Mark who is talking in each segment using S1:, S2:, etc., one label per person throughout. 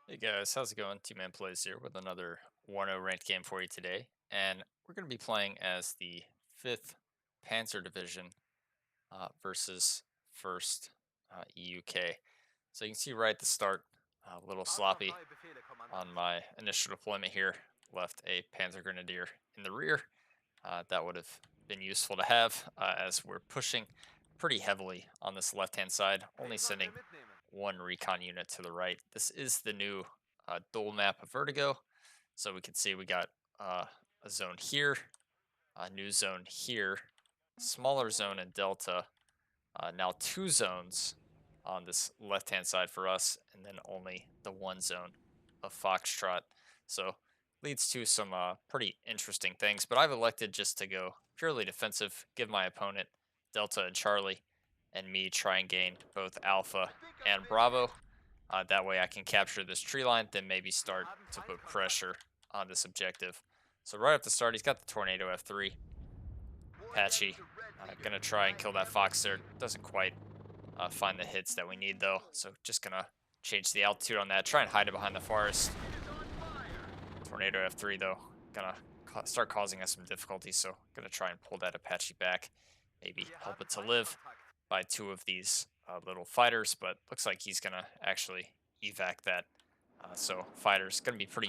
S1: Hey guys, how's it going? Tmanplays here with another Warno ranked game for you today. And we're going to be playing as the 5th Panzer Division versus 1st EUK. So you can see right at the start, a little sloppy on my initial deployment here. Left a Panzer Grenadier in the rear. That would have been useful to have as we're pushing pretty heavily on this left-hand side, only sending one recon unit to the right. This is the new dual map of Vertigo. So we can see we got a zone here, a new zone here, smaller zone in Delta, now two zones on this left-hand side for us, and then only the one zone of Foxtrot. So leads to some pretty interesting things, but I've elected just to go purely defensive, give my opponent Delta and Charlie, and me try and gain both Alpha and Bravo. That way I can capture this tree line, then maybe start to put pressure on this objective. So right at the start, he's got the Tornado F3. Patchy, gonna try and kill that Fox there. Doesn't quite find the hits that we need though. So just gonna change the altitude on that, try and hide it behind the forest. Tornado F3 though, gonna start causing us some difficulty, so gonna try and pull that Apache back, maybe help it to live by two of these little fighters, but looks like he's gonna actually evac that. So fighters gonna be pretty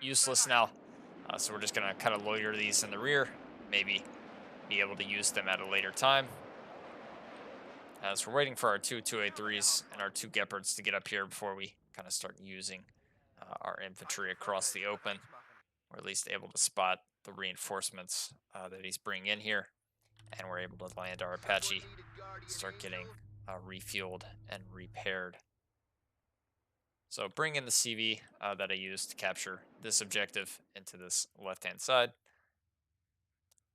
S1: useless now. So we're just gonna kind of loiter these in the rear, maybe be able to use them at a later time. As we're waiting for our two 283s and our two Gepards to get up here before we kind of start using our infantry across the open, or at least able to spot the reinforcements that he's bringing in here. And we're able to land our Apache, start getting refueled and repaired. So bring in the CV that I used to capture this objective into this left-hand side.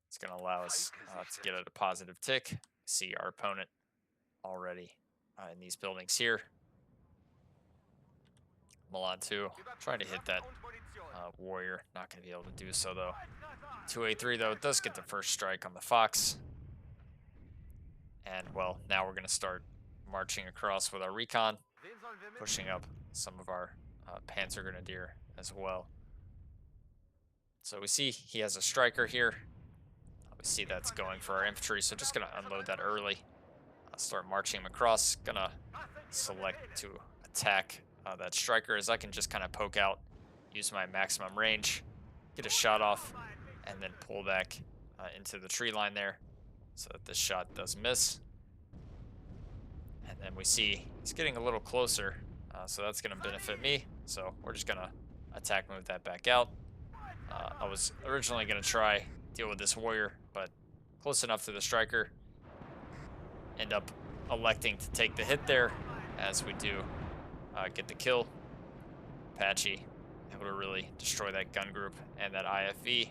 S1: It's going to allow us to get at a positive tick. See our opponent already in these buildings here. Milan 2, trying to hit that warrior. Not going to be able to do so though. 283 though, does get the first strike on the Fox. And well, now we're going to start marching across with our recon, pushing up some of our Panzer Grenadier as well. So we see he has a striker here. We see that's going for our infantry, so just going to unload that early. Start marching him across. Gonna select to attack that striker, as I can just kind of poke out, use my maximum range, get a shot off, and then pull back into the tree line there so that this shot does miss. And then we see he's getting a little closer, so that's going to benefit me. So we're just going to attack, move that back out. I was originally going to try deal with this warrior, but close enough to the striker. End up electing to take the hit there, as we do get the kill. Apache able to really destroy that gun group and that IFV.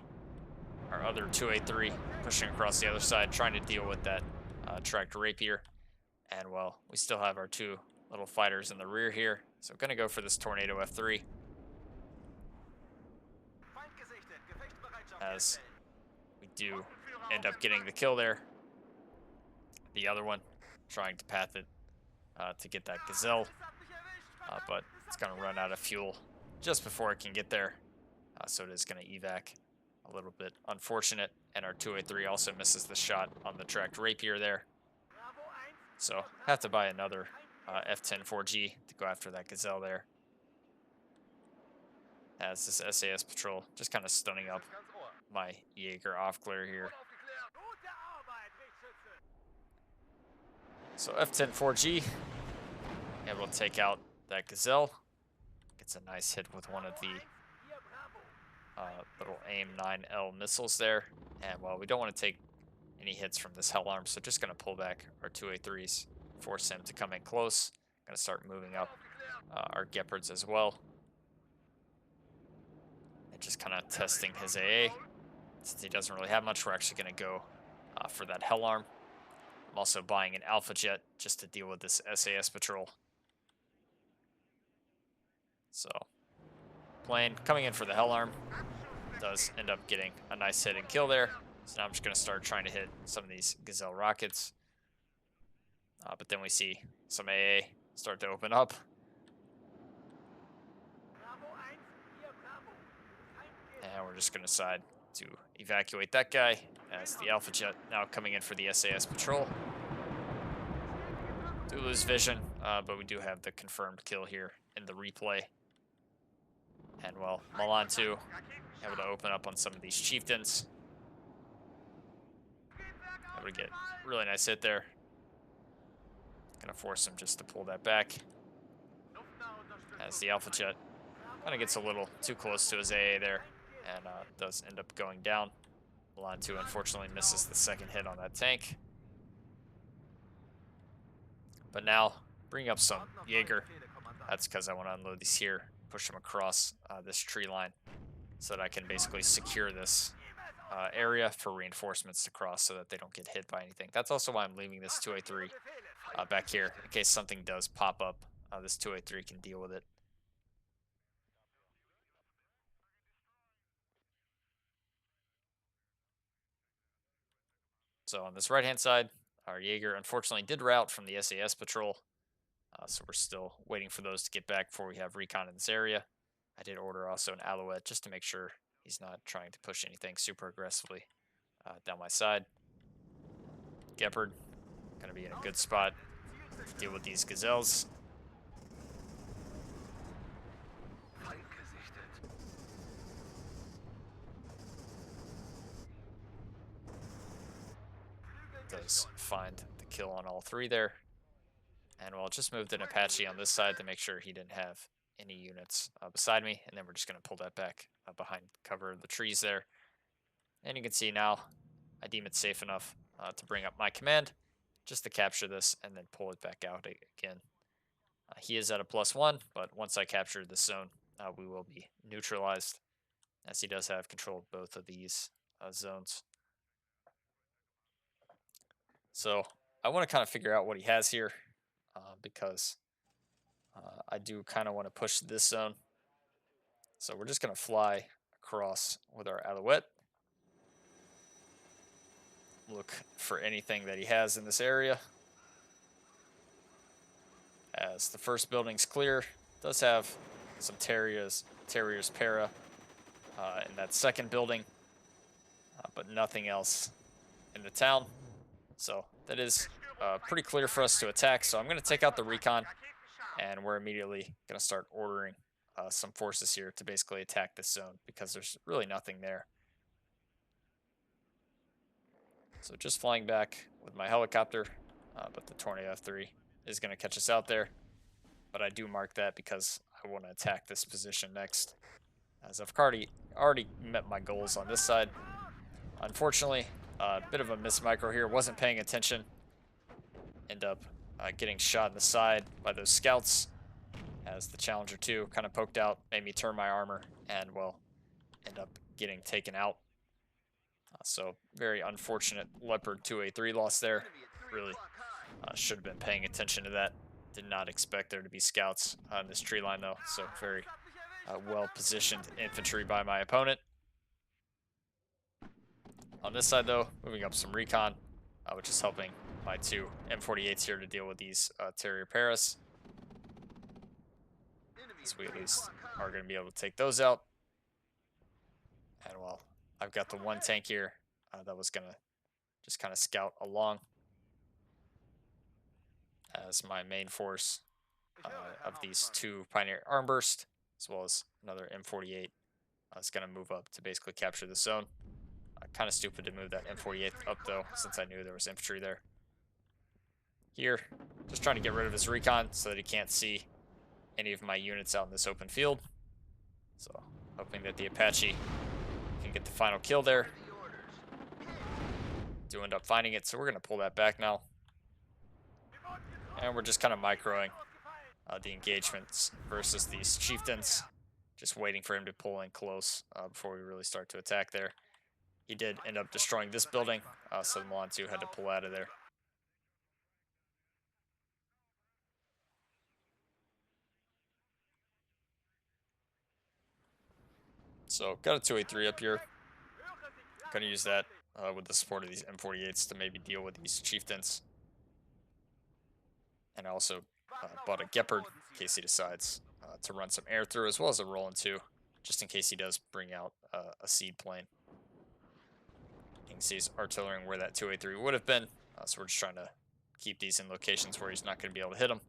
S1: Our other 283 pushing across the other side, trying to deal with that tracked rapier. And well, we still have our two little fighters in the rear here, so gonna go for this Tornado F3. As we do end up getting the kill there. The other one trying to path it to get that Gazelle, but it's going to run out of fuel just before it can get there, so it is going to evac. A little bit unfortunate, and our 283 also misses the shot on the tracked rapier there. So have to buy another F10 4G to go after that Gazelle there. As this SAS patrol just kind of stunning up my Jaeger off clear here. So F10 4G, able to take out that Gazelle. Gets a nice hit with one of the little AIM-9L missiles there. And well, we don't want to take any hits from this Hell Arm, so just going to pull back our 2A3s, force him to come in close. Going to start moving up our Gepards as well. And just kind of testing his AA. Since he doesn't really have much, we're actually going to go for that Hell Arm. I'm also buying an Alpha Jet just to deal with this SAS patrol. So, plane coming in for the Hell Arm. Does end up getting a nice hit and kill there. So now I'm just going to start trying to hit some of these Gazelle rockets. But then we see some AA start to open up. we're just going to decide to evacuate that guy as the Alpha Jet now coming in for the SAS patrol. Do lose vision, but we do have the confirmed kill here in the replay. And well, Milan 2 able to open up on some of these chieftains. Able to get a really nice hit there. Gonna force him just to pull that back. As the Alpha Jet kind of gets a little too close to his AA there and does end up going down. Milan 2 unfortunately misses the second hit on that tank. But now, bring up some Jaeger. That's because I want to unload these here, push them across this tree line so that I can basically secure this area for reinforcements to cross so that they don't get hit by anything. That's also why I'm leaving this 2A3 back here in case something does pop up. This 2A3 can deal with it. So on this right-hand side, our Jaeger unfortunately did route from the SAS patrol. So we're still waiting for those to get back before we have recon in this area. I did order also an Alouette just to make sure he's not trying to push anything super aggressively down my side. Gepard, going to be in a good spot to deal with these gazelles. Does find the kill on all three there. And we'll just moved an Apache on this side to make sure he didn't have any units beside me. And then we're just going to pull that back behind cover of the trees there. And you can see now I deem it safe enough to bring up my command just to capture this and then pull it back out again. He is at a +1, but once I capture this zone, we will be neutralized as he does have control of both of these zones. So I want to kind of figure out what he has here because I do kind of want to push this zone. So we're just going to fly across with our Alouette. Look for anything that he has in this area. As the first building's clear, does have some Terrier's para in that second building, but nothing else in the town. So that is pretty clear for us to attack. So I'm going to take out the recon, and we're immediately going to start ordering some forces here to basically attack this zone because there's really nothing there. So just flying back with my helicopter, but the Tornado F3 is going to catch us out there. But I do mark that because I want to attack this position next, as I've already met my goals on this side. Unfortunately, a bit of a miss micro here. Wasn't paying attention. End up getting shot in the side by those scouts as the Challenger 2 kind of poked out, made me turn my armor, and, well, end up getting taken out. So very unfortunate Leopard 2A3 loss there. Really should have been paying attention to that. Did not expect there to be scouts on this tree line, though. So very well-positioned infantry by my opponent. On this side, though, moving up some recon, which is helping my two M48s here to deal with these Terrier Paras. So we at least are going to be able to take those out. And, well, I've got the one tank here that was going to just kind of scout along as my main force of these two Pioneer Armburst, as well as another M48 is going to move up to basically capture the zone. Kind of stupid to move that M48 up, though, since I knew there was infantry there. Here, just trying to get rid of his recon so that he can't see any of my units out in this open field. So, hoping that the Apache can get the final kill there. Do end up finding it, so we're going to pull that back now. And we're just kind of microing the engagements versus these chieftains. Just waiting for him to pull in close before we really start to attack there. He did end up destroying this building, so the Milan 2 had to pull out of there. So, got a 2A3 up here. Gonna use that with the support of these M48s to maybe deal with these chieftains. And I also bought a Gepard in case he decides to run some air through, as well as a Roland 2 just in case he does bring out a seed plane. You can see he's artillerying where that 283 would have been, so we're just trying to keep these in locations where he's not going to be able to hit them.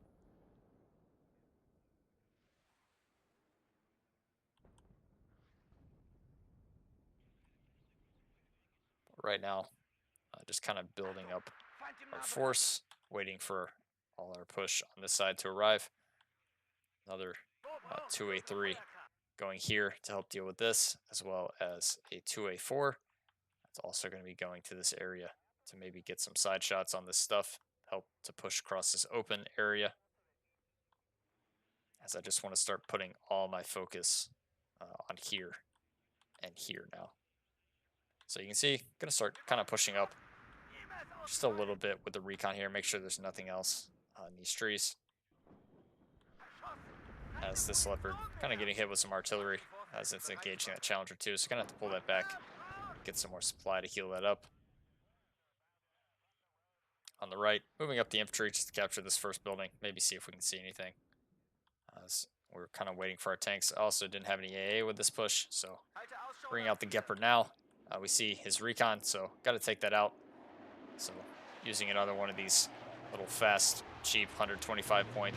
S1: Right now, just kind of building up our force, waiting for all our push on this side to arrive. Another 2A3 going here to help deal with this, as well as a 2A4. That's also going to be going to this area to maybe get some side shots on this stuff, help to push across this open area. As I just want to start putting all my focus on here and here now. So you can see, I'm going to start kind of pushing up just a little bit with the recon here, make sure there's nothing else on these trees. As this leopard kind of getting hit with some artillery as it's engaging that Challenger too, so gonna have to pull that back, get some more supply to heal that up. On the right, moving up the infantry just to capture this first building, maybe see if we can see anything. As we're kind of waiting for our tanks. I also didn't have any AA with this push, so bringing out the Gepard now. We see his recon, so got to take that out. So using another one of these little fast, cheap 125 point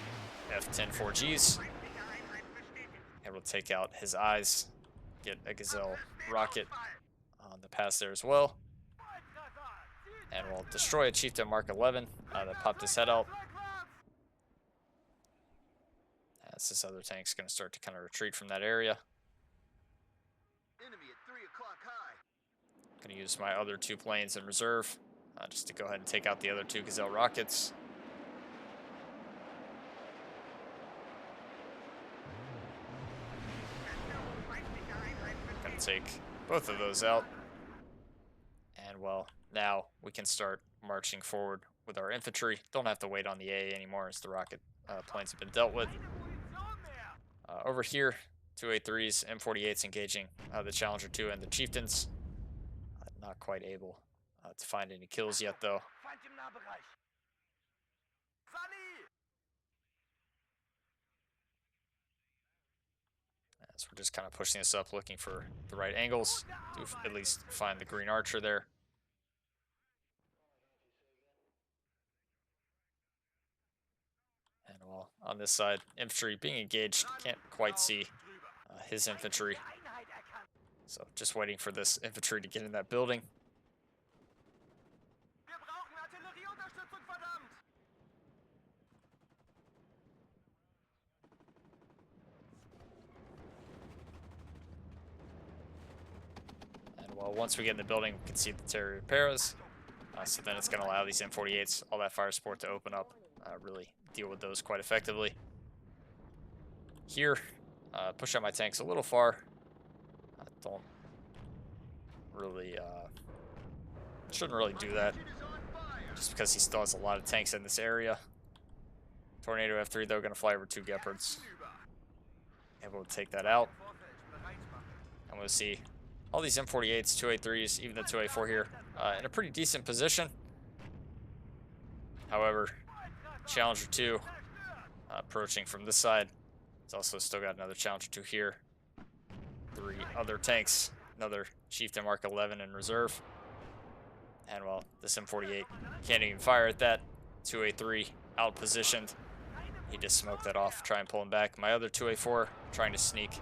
S1: F10 4Gs. Able to take out his eyes, get a Gazelle rocket on the pass there as well. And we'll destroy a Chieftain Mark 11 that popped his head out. As this other tank's going to start to kind of retreat from that area. Going to use my other 2 planes in reserve just to go ahead and take out the other 2 Gazelle rockets. Going to take both of those out. And well, now we can start marching forward with our infantry. Don't have to wait on the AA anymore as the rocket planes have been dealt with. Over here, 2A3s, M48s engaging the Challenger 2 and the Chieftains. Not quite able to find any kills yet, though. As we're just kind of pushing this up, looking for the right angles to at least find the green archer there. And well, on this side, infantry being engaged, can't quite see his infantry. So just waiting for this infantry to get in that building. And well, once we get in the building, we can see the Terry Paras. So then it's going to allow these M48s, all that fire support to open up, really deal with those quite effectively. Here, push out my tanks a little far. Don't really, shouldn't really do that, just because he still has a lot of tanks in this area. Tornado F3, though, going to fly over 2 Gepards. Able to take that out. And we'll see all these M48s, 2A3s, even the 2A4 here, in a pretty decent position. However, Challenger 2 approaching from this side. It's also still got another Challenger 2 here. 3 other tanks, another Chieftain Mark 11 in reserve. And well, this M48 can't even fire at that. 2A3 out positioned. He just smoked that off, try and pull him back. My other 2A4 trying to sneak,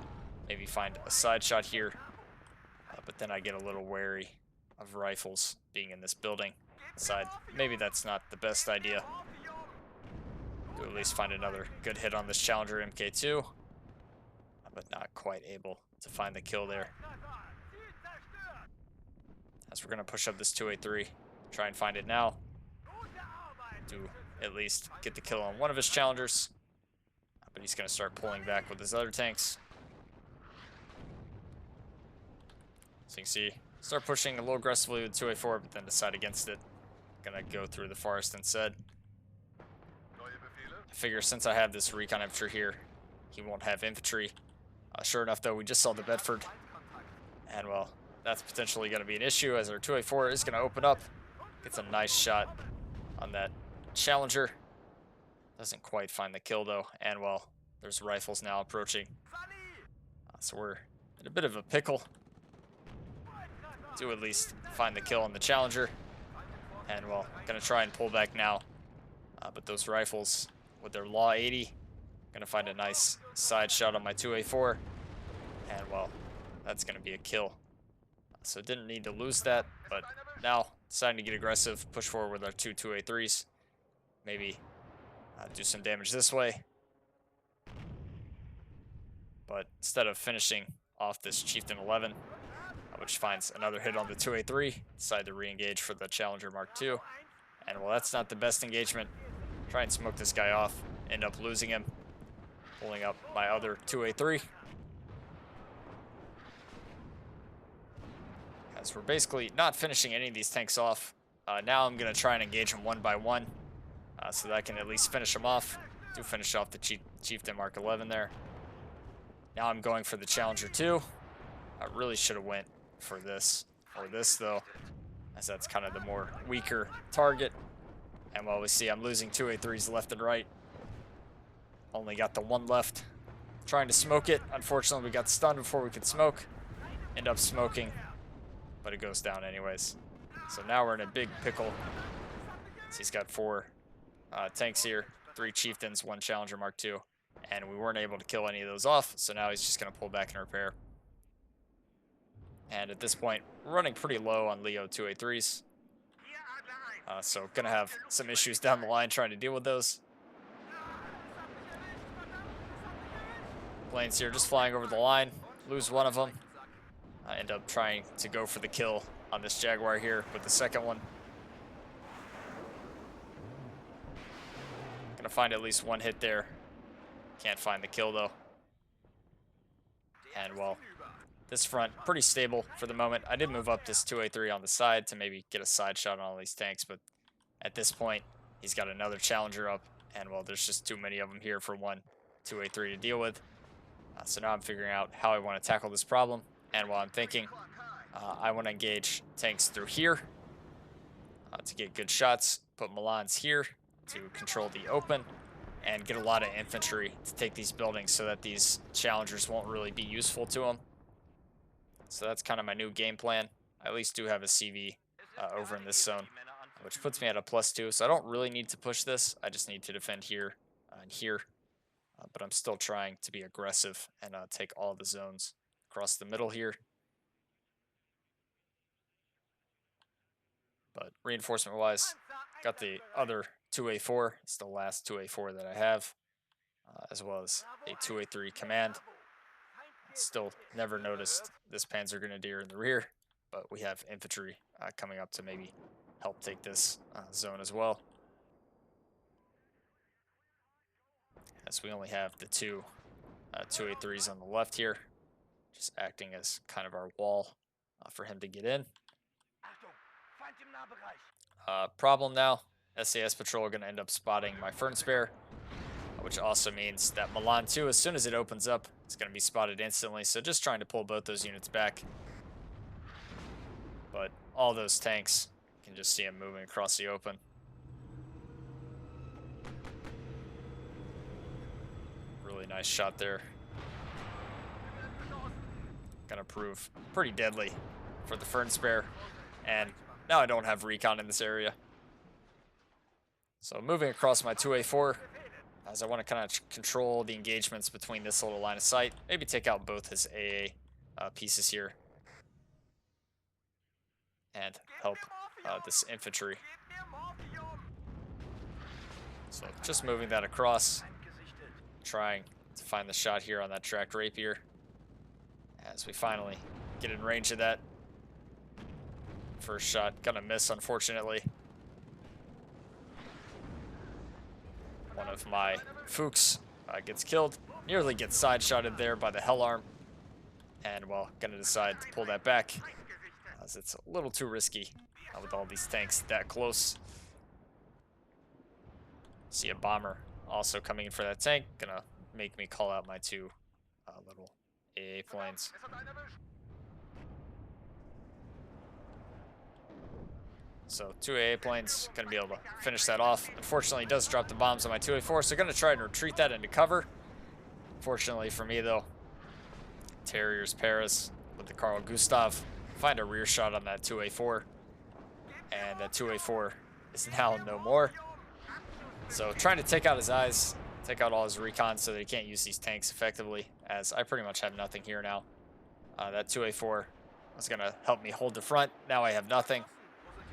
S1: maybe find a side shot here. But then I get a little wary of rifles being in this building side. Maybe that's not the best idea. To at least find another good hit on this Challenger MK2. But not quite able to find the kill there. As we're going to push up this 2A3. Try and find it now. To at least get the kill on one of his Challengers. But he's going to start pulling back with his other tanks. So you can see, start pushing a little aggressively with 2A4, but then decide against it. Gonna go through the forest instead. I figure since I have this recon infantry here, he won't have infantry. Sure enough, though, we just saw the Bedford. And well, that's potentially going to be an issue as our 2A4 is going to open up. Gets a nice shot on that Challenger. Doesn't quite find the kill, though. And well, there's rifles now approaching. So we're in a bit of a pickle. Do at least find the kill on the Challenger. And, well, gonna try and pull back now. But those rifles, with their Law 80, gonna find a nice side shot on my 2A4. And, well, that's gonna be a kill. So didn't need to lose that, but now deciding to get aggressive, push forward with our 2A3s. Maybe do some damage this way. But instead of finishing off this Chieftain 11, which finds another hit on the 2A3, decide to re-engage for the Challenger Mark II. And, well, that's not the best engagement. Try and smoke this guy off, end up losing him, pulling up my other 2A3. As we're basically not finishing any of these tanks off. Now I'm going to try and engage them one by one, so that I can at least finish them off. Do finish off the Chieftain Mark 11 there. Now I'm going for the Challenger 2. I really should have went for this or this, though, as that's kind of the more weaker target. And, well, we see I'm losing 2A3s left and right. Only got the one left. Trying to smoke it. Unfortunately, we got stunned before we could smoke. End up smoking, but it goes down anyways. So now we're in a big pickle. So he's got 4 tanks here, 3 Chieftains, 1 Challenger Mark II. And we weren't able to kill any of those off, so now he's just going to pull back and repair. And at this point, we're running pretty low on Leo 2A3s. So going to have some issues down the line trying to deal with those. Planes here just flying over the line. Lose one of them. I end up trying to go for the kill on this Jaguar here with the second one. Going to find at least one hit there. Can't find the kill, though. And, well, this front, pretty stable for the moment. I did move up this 2A3 on the side to maybe get a side shot on all these tanks, but at this point, he's got another Challenger up, and, well, there's just too many of them here for one 2A3 to deal with. So now I'm figuring out how I want to tackle this problem, and while I'm thinking, I want to engage tanks through here to get good shots, put Milans here to control the open, and get a lot of infantry to take these buildings so that these Challengers won't really be useful to them. So that's kind of my new game plan. I at least do have a CV over in this zone, which puts me at a +2. So I don't really need to push this. I just need to defend here and here. But I'm still trying to be aggressive and take all the zones across the middle here. But reinforcement-wise, got the other 2A4. It's the last 2A4 that I have, as well as a 2A3 command. Still never noticed this Panzer Grenadier in the rear, but we have infantry coming up to maybe help take this zone as well. As we only have the 2A3s on the left here, just acting as kind of our wall for him to get in. Problem now, SAS Patrol are going to end up spotting my Fern Spare, which also means that Milan 2, as soon as it opens up, it's going to be spotted instantly. So just trying to pull both those units back. But all those tanks, you can just see them moving across the open. Really nice shot there. Gonna prove pretty deadly for the Fern Spare. And now I don't have recon in this area. So moving across my 2A4, as I want to kind of control the engagements between this little line of sight. Maybe take out both his AA pieces here. And help this infantry. So just moving that across. Trying to find the shot here on that tracked rapier. As we finally get in range of that. First shot gonna miss, unfortunately. One of my Fuchs gets killed. Nearly gets side-shotted there by the Hell Arm. And, well, gonna decide to pull that back, as it's a little too risky with all these tanks that close. See a bomber also coming in for that tank. Gonna make me call out my 2 little AA planes. So 2 AA planes, gonna be able to finish that off. Unfortunately, he does drop the bombs on my 2A4, so gonna try and retreat that into cover. Fortunately for me, though, Terriers Paris with the Carl Gustav. Find a rear shot on that 2A4. And that 2A4 is now no more. So trying to take out his eyes, take out all his recon so that he can't use these tanks effectively, as I pretty much have nothing here now. That 2A4 was going to help me hold the front. Now I have nothing.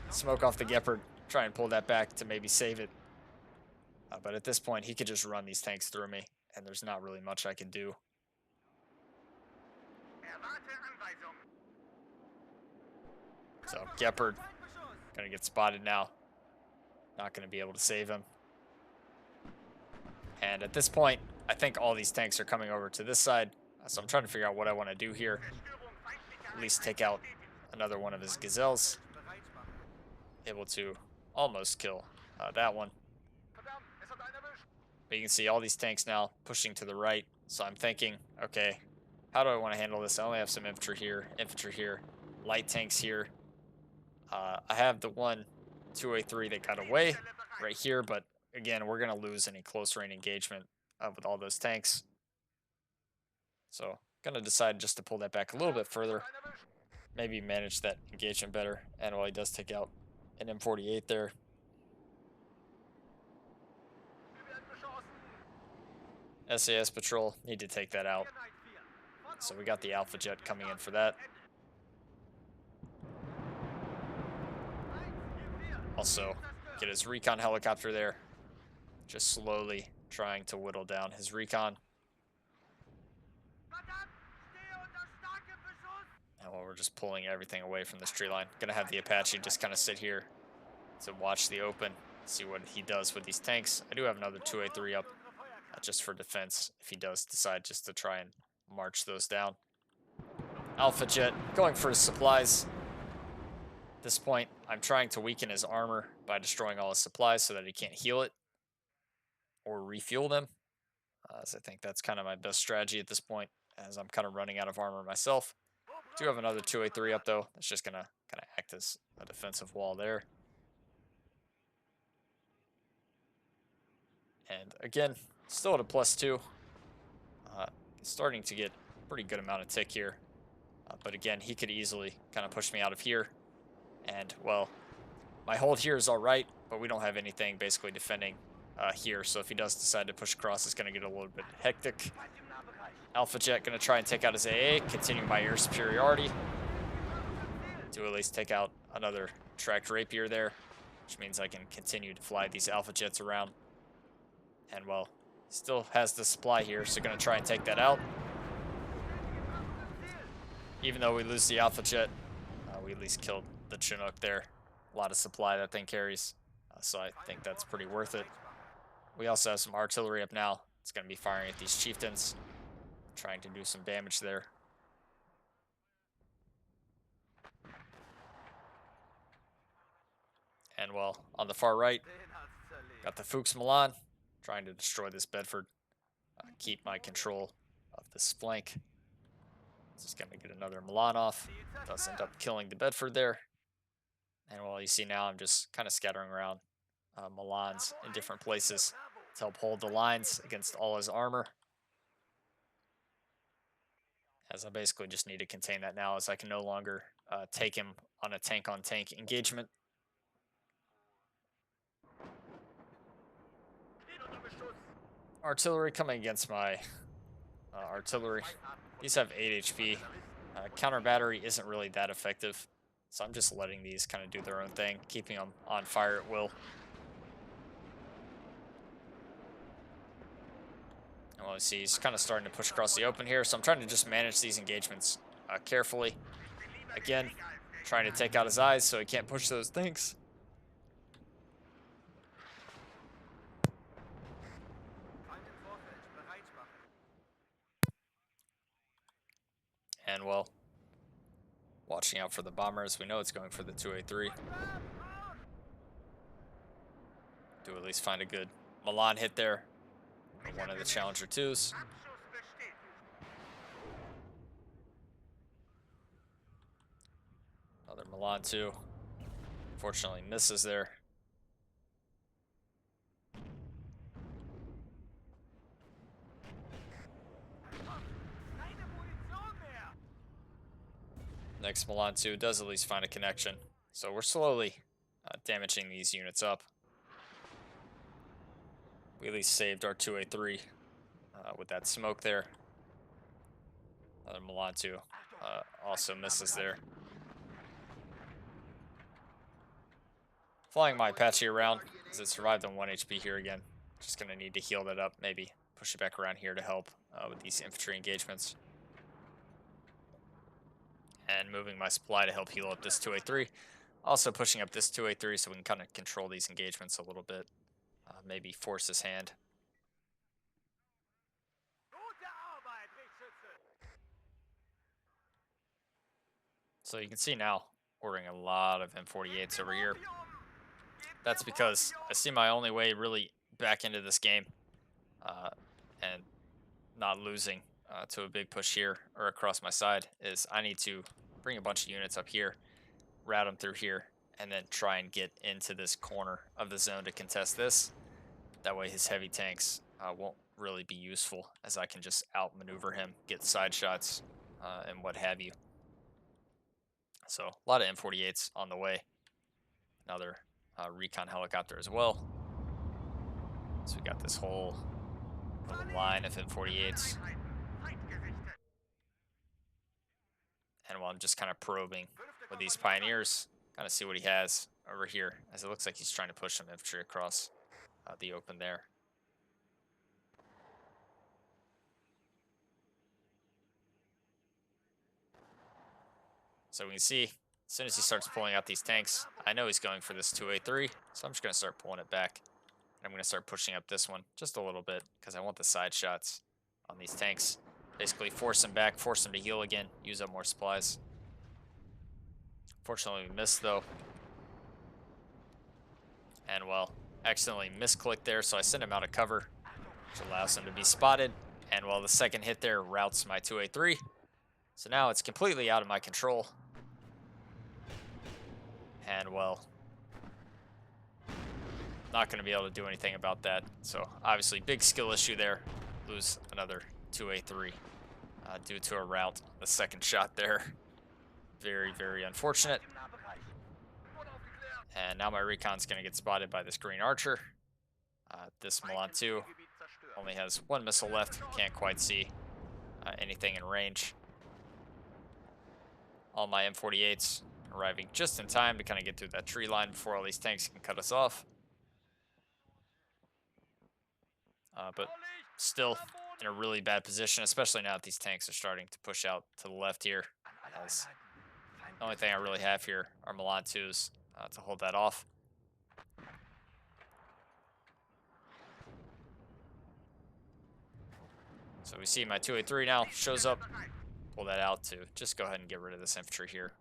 S1: Smoke off the Gepard, try and pull that back to maybe save it. But at this point, he could just run these tanks through me, and there's not really much I can do. So Gepard going to get spotted now. Not going to be able to save him. And at this point, I think all these tanks are coming over to this side. So I'm trying to figure out what I want to do here. At least take out another one of his gazelles. Able to almost kill that one. But you can see all these tanks now pushing to the right. So I'm thinking, okay, how do I want to handle this? I only have some infantry here, light tanks here. I have the one 2A3 that got away right here, but again, we're going to lose any close range engagement with all those tanks. So going to decide just to pull that back a little bit further. Maybe manage that engagement better. And while he does take out an M48 there. SAS patrol, need to take that out. So we got the Alpha Jet coming in for that. Also, get his recon helicopter there. Just slowly trying to whittle down his recon. And while we're just pulling everything away from this tree line, gonna have the Apache just kind of sit here to watch the open, see what he does with these tanks. I do have another 2A3 up, just for defense, if he does decide just to try and march those down. Alpha Jet going for his supplies. At this point, I'm trying to weaken his armor by destroying all his supplies so that he can't heal it or refuel them. As I think that's kind of my best strategy at this point, as I'm kind of running out of armor myself. Do have another 2A3 up though. That's just gonna kind of act as a defensive wall there. And again, still at a +2. Starting to get a pretty good amount of tick here. But again, he could easily kind of push me out of here. And, well, my hold here is all right, but we don't have anything basically defending here. So if he does decide to push across, it's going to get a little bit hectic. Alpha Jet going to try and take out his AA, continue my air superiority. To at least take out another tracked rapier there, which means I can continue to fly these Alpha Jets around. And, well, still has the supply here, so going to try and take that out. Even though we lose the Alpha Jet, we at least killed the Chinook there. A lot of supply that thing carries, so I think that's pretty worth it. We also have some artillery up now. It's going to be firing at these chieftains, trying to do some damage there. And, well, on the far right, got the Fuchs Milan, trying to destroy this Bedford, keep my control of this flank. Just going to get another Milan off. Does end up killing the Bedford there. And while you see now, I'm just kind of scattering around Milans in different places to help hold the lines against all his armor. As I basically just need to contain that now, as I can no longer take him on a tank-on-tank engagement. Artillery coming against my artillery. These have 8 HP. Counter battery isn't really that effective, so I'm just letting these kind of do their own thing, keeping them on fire at will. And well, you see, he's kind of starting to push across the open here, so I'm trying to just manage these engagements carefully. Again, trying to take out his eyes so he can't push those things. And, well, watching out for the bombers. We know it's going for the 2A3. Do at least find a good Milan hit there. One of the Challenger 2s. Another Milan 2. Unfortunately misses there. Next Milan 2 does at least find a connection. So we're slowly damaging these units up. We at least saved our 2A3 with that smoke there. Another Milan 2 also misses there. Flying my Apache around as it survived on 1 HP here again. Just going to need to heal that up, maybe push it back around here to help with these infantry engagements. And moving my supply to help heal up this 2A3. Also pushing up this 2A3 so we can kind of control these engagements a little bit. Maybe force his hand. So you can see now, ordering a lot of M48s over here. That's because I see my only way really back into this game and not losing to a big push here or across my side is I need to bring a bunch of units up here, route them through here, and then try and get into this corner of the zone to contest this. That way his heavy tanks won't really be useful, as I can just outmaneuver him, get side shots, and what have you. So a lot of M48s on the way. Another recon helicopter as well. So we got this whole little line of M48s. And while I'm just kind of probing with these pioneers, kind of see what he has over here, as it looks like he's trying to push some infantry across the open there. So we can see, as soon as he starts pulling out these tanks, I know he's going for this 2A3, so I'm just going to start pulling it back. And I'm going to start pushing up this one just a little bit, because I want the side shots on these tanks. Basically force him back, force him to heal again, use up more supplies. Fortunately, we missed, though. And, well, accidentally misclicked there, so I sent him out of cover, which allows him to be spotted. And, well, the second hit there routes my 2A3. So now it's completely out of my control. And, well, not going to be able to do anything about that. So, obviously, big skill issue there. Lose another 2A3 due to a rout. The second shot there. Very, very unfortunate. And now my recon's going to get spotted by this green archer. This Milan 2 only has one missile left. Can't quite see anything in range. All my M48s arriving just in time to kind of get through that tree line before all these tanks can cut us off. But still in a really bad position, especially now that these tanks are starting to push out to the left here. As the only thing I really have here are Milan 2s to hold that off. So we see my 2A3 now shows up. Pull that out to just go ahead and get rid of this infantry here.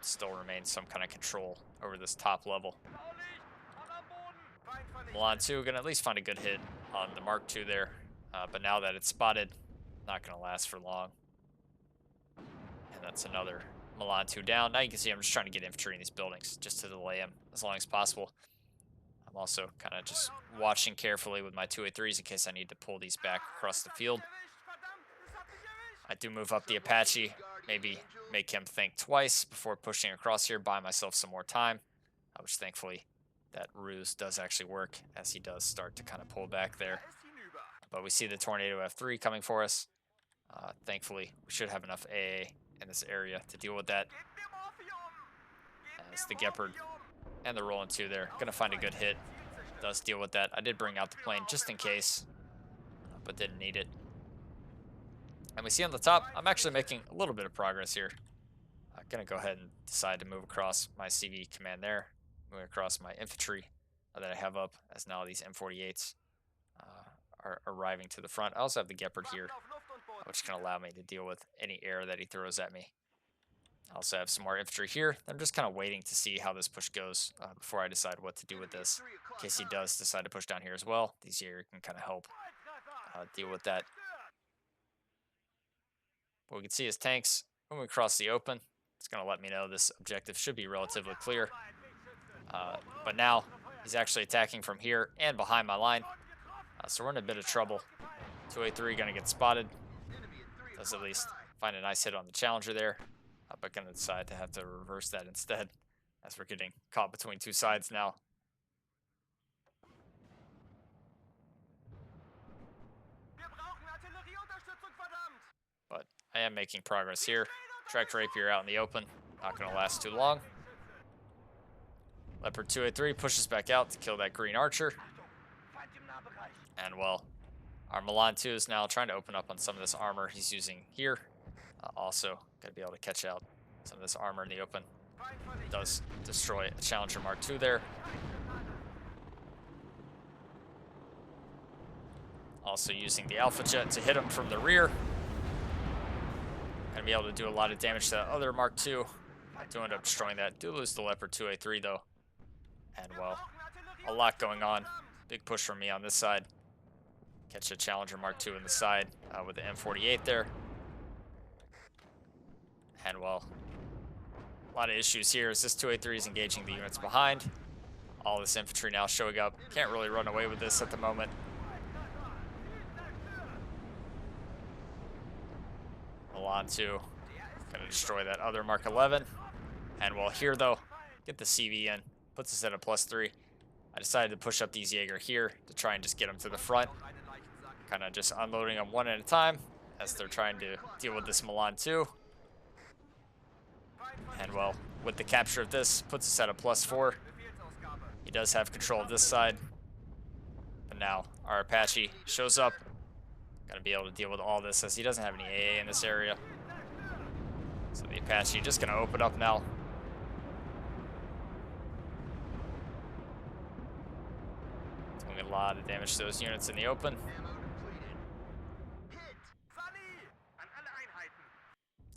S1: Still remains some kind of control over this top level. Milan 2 gonna at least find a good hit on the Mark II there. But now that it's spotted, not gonna last for long. And that's another Milan 2 down. Now you can see I'm just trying to get infantry in these buildings just to delay him as long as possible. I'm also kind of just watching carefully with my 2A3s in case I need to pull these back across the field. I do move up the Apache, maybe make him think twice before pushing across here, buy myself some more time, which thankfully that ruse does actually work as he does start to kind of pull back there. But we see the Tornado F3 coming for us. Thankfully, we should have enough AA in this area to deal with that. As the Gepard and the Roland 2 there, gonna find a good hit. Does deal with that. I did bring out the plane just in case, but didn't need it. And we see on the top, I'm actually making a little bit of progress here. I'm gonna go ahead and decide to move across my CV command there, moving across my infantry that I have up, as now these M48s are arriving to the front. I also have the Gepard here, which can allow me to deal with any air that he throws at me. I also have some more infantry here. I'm just kind of waiting to see how this push goes before I decide what to do with this. In case he does decide to push down here as well, these here can kind of help deal with that. What we can see is tanks moving across the open. It's going to let me know this objective should be relatively clear. But now he's actually attacking from here and behind my line. So we're in a bit of trouble. 2A3 going to get spotted. Does at least find a nice hit on the Challenger there. but gonna decide to have to reverse that instead, as we're getting caught between two sides now. But I am making progress here. Tracked Rapier out in the open. Not gonna last too long. Leopard 283 pushes back out to kill that green archer. And well, our Milan 2 is now trying to open up on some of this armor he's using here. Also, gonna be able to catch out some of this armor in the open. Does destroy a Challenger Mark II there. Also using the Alpha Jet to hit him from the rear. Gonna be able to do a lot of damage to that other Mark II. I do end up destroying that. Do lose the Leopard 2A3 though. And well, a lot going on. Big push from me on this side. Catch a Challenger Mark II in the side with the M48 there. And well, a lot of issues here as this 2A3 is engaging the units behind. All this infantry now showing up. Can't really run away with this at the moment. Milan 2 gonna destroy that other Mark 11. And well, here though, get the CV in. Puts us at a +3. I decided to push up these Jaeger here to try and just get them to the front. Kind of just unloading them one at a time as they're trying to deal with this Milan 2. And well, with the capture of this, puts us at a +4. He does have control of this side. But now our Apache shows up. Gonna be able to deal with all this as he doesn't have any AA in this area. So the Apache just gonna open up now. Doing a lot of damage to those units in the open.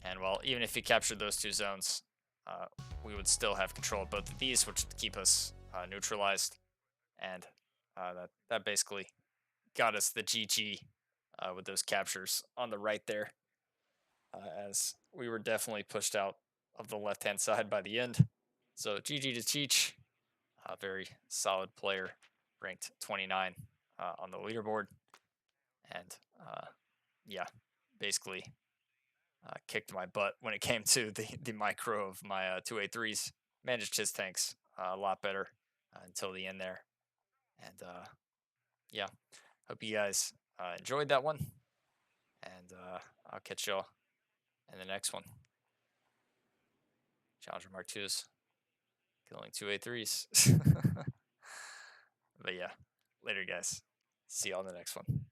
S1: And well, even if he captured those two zones, we would still have control of both of these, which would keep us neutralized. And that basically got us the GG with those captures on the right there, as we were definitely pushed out of the left-hand side by the end. So GG to Chich, a very solid player, ranked 29 on the leaderboard. And yeah, basically kicked my butt when it came to the micro of my 2A3s. Managed his tanks a lot better until the end there. And yeah, hope you guys enjoyed that one. And I'll catch y'all in the next one. Challenger Mark IIs killing 2A3s. But yeah, later guys. See y'all in the next one.